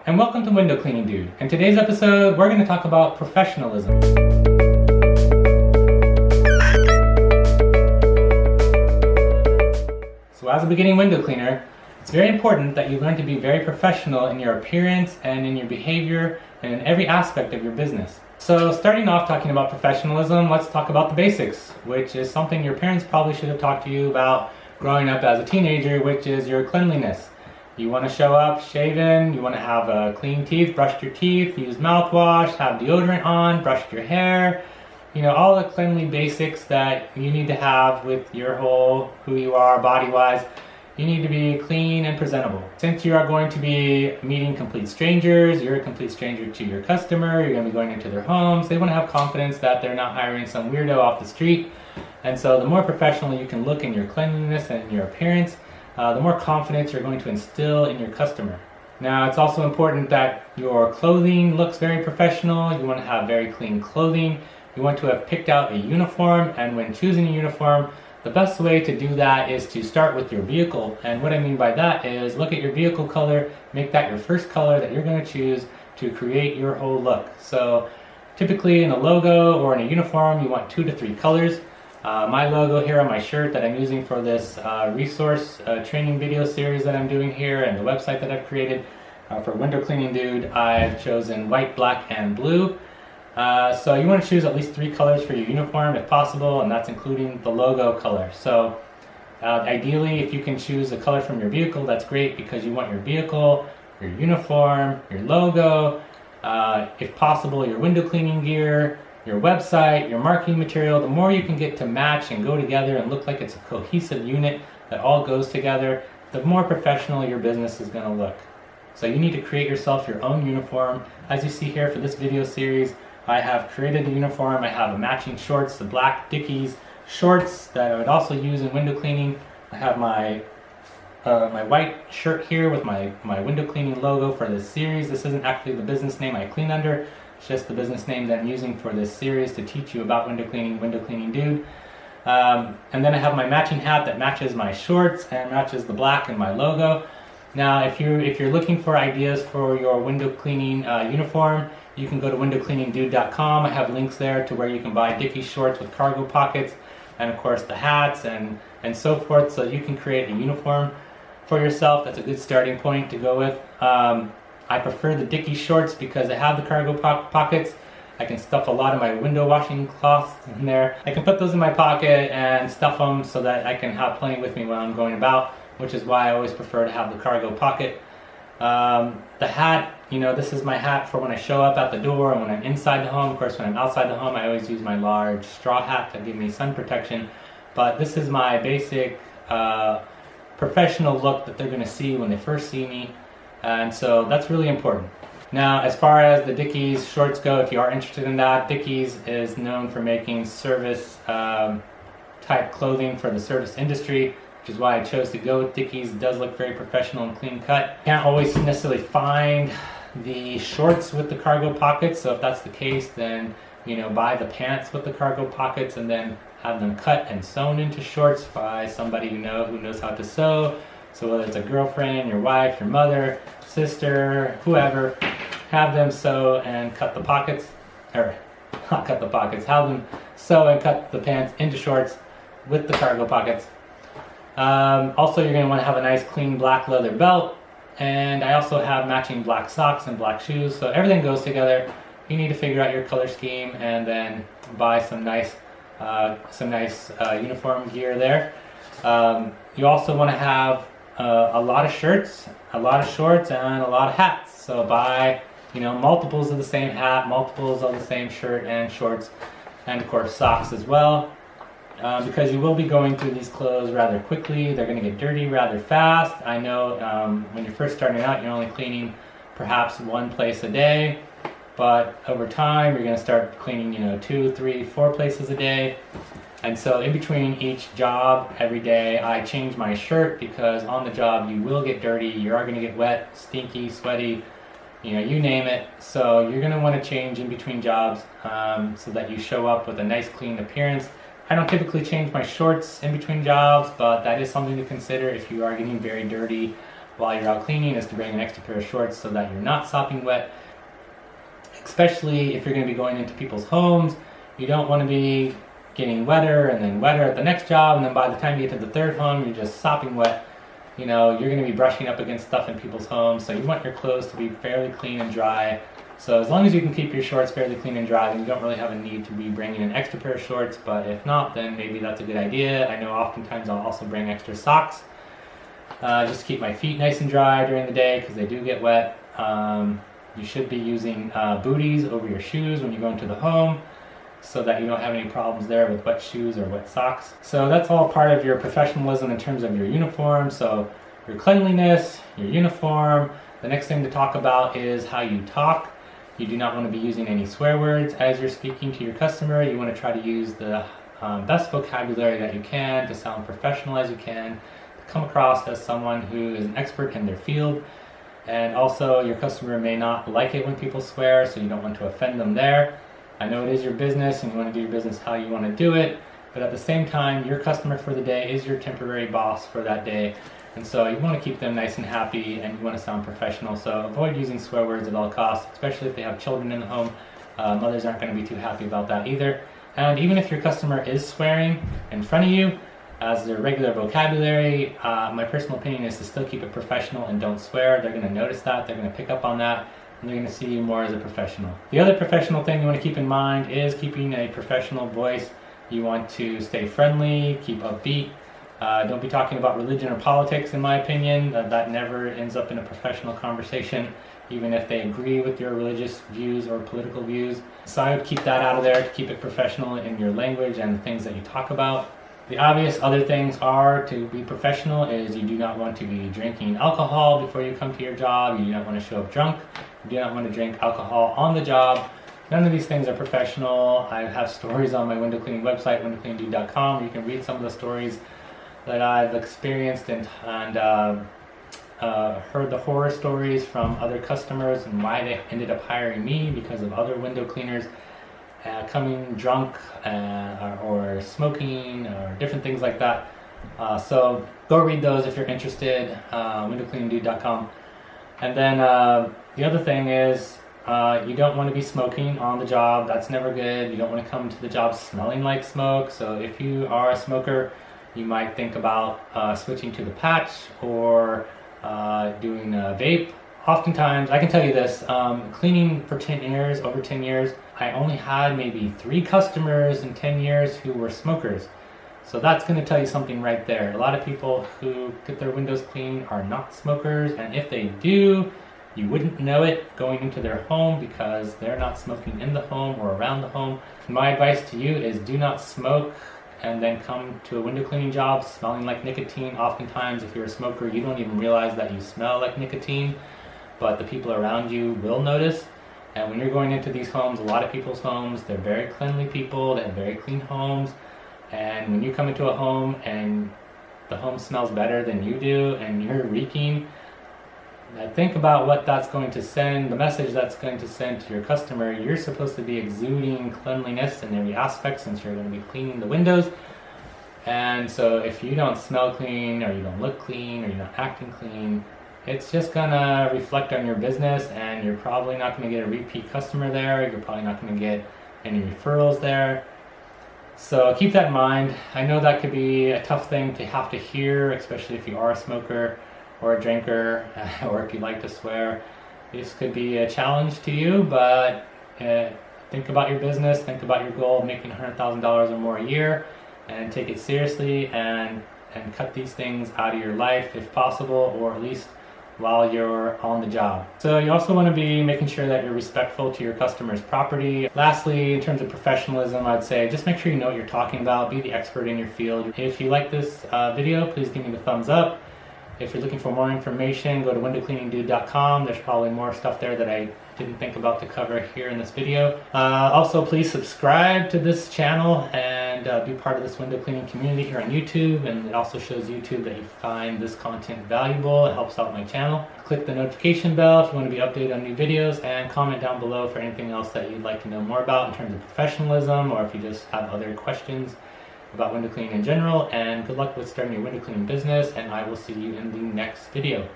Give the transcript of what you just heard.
and welcome to Window Cleaning Dude. In today's episode, we're going to talk about professionalism. So as a beginning window cleaner, it's very important that you learn to be very professional in your appearance and in your behavior and in every aspect of your business. So starting off talking about professionalism, let's talk about the basics, which is something your parents probably should have talked to you about growing up as a teenager, which is your cleanliness. You want to show up shaven, you want to have clean teeth, brushed your teeth, use mouthwash, have deodorant on, brushed your hair. You know, all the cleanly basics that you need to have with your whole, who you are body-wise. You need to be clean and presentable. Since you are going to be meeting complete strangers, you're a complete stranger to your customer, you're going to be going into their homes, they want to have confidence that they're not hiring some weirdo off the street. And so the more professional you can look in your cleanliness and in your appearance, the more confidence you're going to instill in your customer. Now, it's also important that your clothing looks very professional. You want to have very clean clothing. You want to have picked out a uniform, and when choosing a uniform, the best way to do that is to start with your vehicle. And what I mean by that is look at your vehicle color, make that your first color that you're going to choose to create your whole look. So typically in a logo or in a uniform, you want 2 to 3 colors. My logo here on my shirt that I'm using for this resource training video series that I'm doing here and the website that I've created for Window Cleaning Dude, I've chosen white, black, and blue. So you want to choose at least 3 colors for your uniform if possible, and that's including the logo color. So ideally, if you can choose a color from your vehicle, that's great, because you want your vehicle, your uniform, your logo, if possible your window cleaning gear, your website, your marketing material. The more you can get to match and go together and look like it's a cohesive unit that all goes together, the more professional your business is going to look. So you need to create yourself your own uniform. As you see here for this video series, I have created a uniform. I have matching shorts, the black Dickies shorts that I would also use in window cleaning. I have my white shirt here with my window cleaning logo for this series. This isn't actually the business name I clean under. It's just the business name that I'm using for this series to teach you about window cleaning dude. And then I have my matching hat that matches my shorts and matches the black in my logo. Now, if you're looking for ideas for your window cleaning uniform, you can go to windowcleaningdude.com. I have links there to where you can buy Dickies shorts with cargo pockets, and of course the hats and so forth, so you can create a uniform for yourself. That's a good starting point to go with. I prefer the Dickies shorts because they have the cargo pockets. I can stuff a lot of my window washing cloths in there. I can put those in my pocket and stuff them so that I can have plenty with me when I'm going about, which is why I always prefer to have the cargo pocket. The hat, you know, this is my hat for when I show up at the door and when I'm inside the home. Of course, when I'm outside the home, I always use my large straw hat to give me sun protection. But this is my basic professional look that they're going to see when they first see me. And so that's really important. Now, as far as the Dickies shorts go, if you are interested in that, Dickies is known for making service type clothing for the service industry, which is why I chose to go with Dickies. It does look very professional and clean cut. Can't always necessarily find the shorts with the cargo pockets, so if that's the case, then you know, buy the pants with the cargo pockets and then have them cut and sewn into shorts by somebody you know who knows how to sew. So whether it's a girlfriend, your wife, your mother, sister, whoever, have them sew and cut the pockets, or not cut the pockets, have them sew and cut the pants into shorts with the cargo pockets. Also, you're going to want to have a nice clean black leather belt, and I also have matching black socks and black shoes, so everything goes together. You need to figure out your color scheme and then buy some nice uniform gear there. You also want to have a lot of shirts, a lot of shorts, and a lot of hats. So buy, you know, multiples of the same hat, multiples of the same shirt and shorts, and of course socks as well. Because you will be going through these clothes rather quickly. They're going to get dirty rather fast. I know when you're first starting out, you're only cleaning perhaps 1 place a day, but over time you're going to start cleaning, you know, 2, 3, 4 places a day. And so in between each job every day, I change my shirt, because on the job you will get dirty, you are going to get wet, stinky, sweaty, you know, you name it. So you're going to want to change in between jobs so that you show up with a nice clean appearance. I don't typically change my shorts in between jobs, but that is something to consider if you are getting very dirty while you're out cleaning is to bring an extra pair of shorts so that you're not sopping wet, especially if you're going to be going into people's homes. You don't want to be getting wetter and then wetter at the next job, and then by the time you get to the third home, you're just sopping wet. You know, you're going to be brushing up against stuff in people's homes, so you want your clothes to be fairly clean and dry. So as long as you can keep your shorts fairly clean and dry, then you don't really have a need to be bringing an extra pair of shorts, but if not, then maybe that's a good idea. I know oftentimes I'll also bring extra socks, just to keep my feet nice and dry during the day, because they do get wet. You should be using booties over your shoes when you go into the home, so that you don't have any problems there with wet shoes or wet socks. So that's all part of your professionalism in terms of your uniform. So your cleanliness, your uniform. The next thing to talk about is how you talk. You do not want to be using any swear words as you're speaking to your customer. You want to try to use the best vocabulary that you can to sound professional as you can, to come across as someone who is an expert in their field. And also, your customer may not like it when people swear, so you don't want to offend them there. I know it is your business and you want to do your business how you want to do it, but at the same time, your customer for the day is your temporary boss for that day. And so you want to keep them nice and happy, and you want to sound professional. So avoid using swear words at all costs, especially if they have children in the home. Mothers aren't going to be too happy about that either. And even if your customer is swearing in front of you as their regular vocabulary, my personal opinion is to still keep it professional and don't swear. They're going to notice that, they're going to pick up on that, and they're going to see you more as a professional. The other professional thing you want to keep in mind is keeping a professional voice. You want to stay friendly, keep upbeat. Don't be talking about religion or politics, in my opinion. That never ends up in a professional conversation, even if they agree with your religious views or political views. So I would keep that out of there to keep it professional in your language and the things that you talk about. The obvious other things are to be professional is you do not want to be drinking alcohol before you come to your job. You do not want to show up drunk. You do not want to drink alcohol on the job. None of these things are professional. I have stories on my window cleaning website, windowcleaningdude.com, where you can read some of the stories that I've experienced and heard the horror stories from other customers and why they ended up hiring me because of other window cleaners coming drunk or smoking or different things like that. So go read those if you're interested, windowcleaningdude.com. And then the other thing is you don't want to be smoking on the job. That's never good. You don't want to come to the job smelling like smoke. So if you are a smoker, you might think about switching to the patch or doing a vape. Oftentimes, I can tell you this, cleaning for 10 years, over 10 years, I only had maybe 3 customers in 10 years who were smokers. So that's going to tell you something right there. A lot of people who get their windows clean are not smokers, and if they do, you wouldn't know it going into their home because they're not smoking in the home or around the home. My advice to you is do not smoke and then come to a window cleaning job smelling like nicotine. Oftentimes, if you're a smoker, you don't even realize that you smell like nicotine, but the people around you will notice. And when you're going into these homes, a lot of people's homes, they're very cleanly people, they have very clean homes, and when you come into a home and the home smells better than you do and you're reeking, think about what that's going to send, the message that's going to send to your customer. You're supposed to be exuding cleanliness in every aspect since you're going to be cleaning the windows. And so if you don't smell clean or you don't look clean or you're not acting clean, it's just going to reflect on your business, and you're probably not going to get a repeat customer there. You're probably not going to get any referrals there. So keep that in mind. I know that could be a tough thing to have to hear, especially if you are a smoker or a drinker, or if you like to swear. This could be a challenge to you, but think about your business, think about your goal of making $100,000 or more a year, and take it seriously, and cut these things out of your life if possible, or at least while you're on the job. So you also want to be making sure that you're respectful to your customer's property. Lastly, in terms of professionalism, I'd say just make sure you know what you're talking about. Be the expert in your field. If you like this video, please give me the thumbs up. If you're looking for more information, go to windowcleaningdude.com. There's probably more stuff there that I didn't think about to cover here in this video. Also, please subscribe to this channel and be part of this window cleaning community here on YouTube. And it also shows YouTube that you find this content valuable. It helps out my channel. Click the notification bell if you want to be updated on new videos, and comment down below for anything else that you'd like to know more about in terms of professionalism, or if you just have other questions about window cleaning in general. And good luck with starting your window cleaning business, and I will see you in the next video.